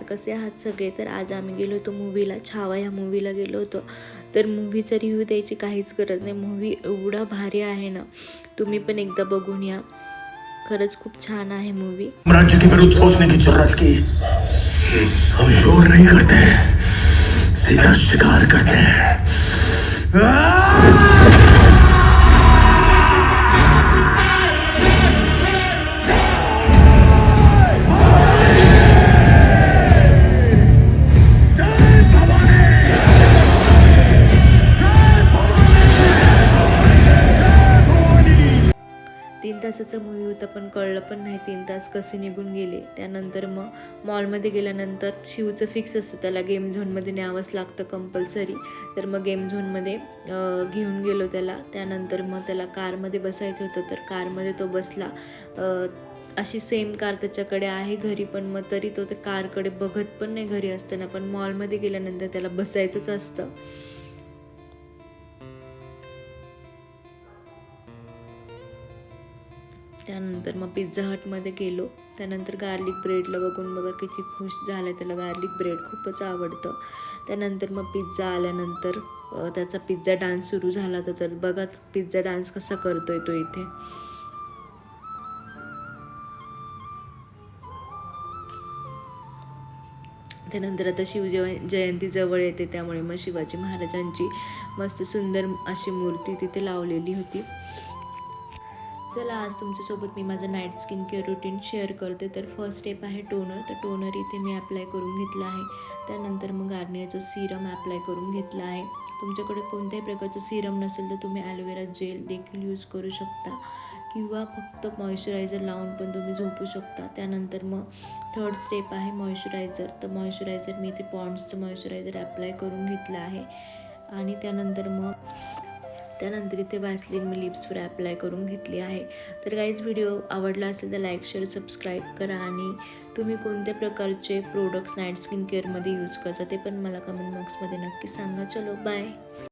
कसे आहात सगळे? तर आज आम्ही गेलो होतो मूवीला, छावा या मूवीला गेलो होतो. तर मूवीचा रिव्ह्यू द्यायची काहीच गरज नाही, मूवी एवढा भारी आहे ना, तुम्ही पण एकदा बघून या. खरंच खूप छान आहे मूवी. राज्य के विरुद्ध सोचने की जरूरत की हम शोर नहीं करते, सीधा शिकार करते हैं. तीन तासाचा मूवी होता, पण कळलं पण नाही 3 तास कसे निघून गेले. त्यानंतर मग मॉलमध्ये गेल्यानंतर शिवचं फिक्स असतं, त्याला गेम झोनमध्ये न्यावंच लागतं कंपल्सरी. तर मग गेम झोनमध्ये घेऊन गेलो त्याला. त्यानंतर मग त्याला कारमध्ये बसायचं होतं, तर कारमध्ये तो बसला. अशी सेम कार त्याच्याकडे आहे घरी, पण मग तरी तो त्या कारकडे बघत पण नाही घरी असताना, पण मॉलमध्ये गेल्यानंतर त्याला बसायचंच असतं. त्यानंतर मग पिझ्झा हटमध्ये गेलो. त्यानंतर गार्लिक ब्रेडला बघून बघा किती खुश झाला, त्याला गार्लिक ब्रेड खूपच आवडतं. त्यानंतर मग पिझ्झा आल्यानंतर त्याचा पिझ्झा डान्स सुरू झाला होता. तर बघा पिझ्झा डान्स कसा करतोय तो इथे. त्यानंतर आता जयंती जवळ येते, त्यामुळे मग शिवाजी महाराजांची मस्त सुंदर अशी मूर्ती तिथे लावलेली होती. चला आज तुमच्यासोबत मी माझं night skin care routine share करते. तर फर्स्ट स्टेप आहे टोनर. तर टोनर इथे मी अप्लाय करून घेतला आहे. त्यानंतर मग गार्नियरचं सिरम अप्लाय करून घेतलं आहे. तुमच्याकडे कोणत्याही प्रकारचं सिरम नसेल तर तुम्ही ॲलोवेरा जेल देखील यूज करू शकता, किंवा फक्त मॉइश्चरायझर लावून पण तुम्ही झोपू शकता. त्यानंतर मग थर्ड स्टेप आहे मॉइश्चरायझर. तर मॉइश्चरायझर मी इथे पॉन्ड्सचं मॉइश्चरायझर अप्लाय करून घेतलं आहे. आणि त्यानंतर इथे वॅसलीन मी लिप्सवर अप्लाय करून घेतली आहे. तर गाईज व्हिडिओ आवडला असेल तर लाईक शेअर सबस्क्राईब करा, आणि तुम्ही कोणत्या प्रकारचे प्रोडक्ट्स नाईट स्किन केअरमध्ये यूज करता ते पण मला कमेंट बॉक्समध्ये नक्की सांगा. चलो बाय.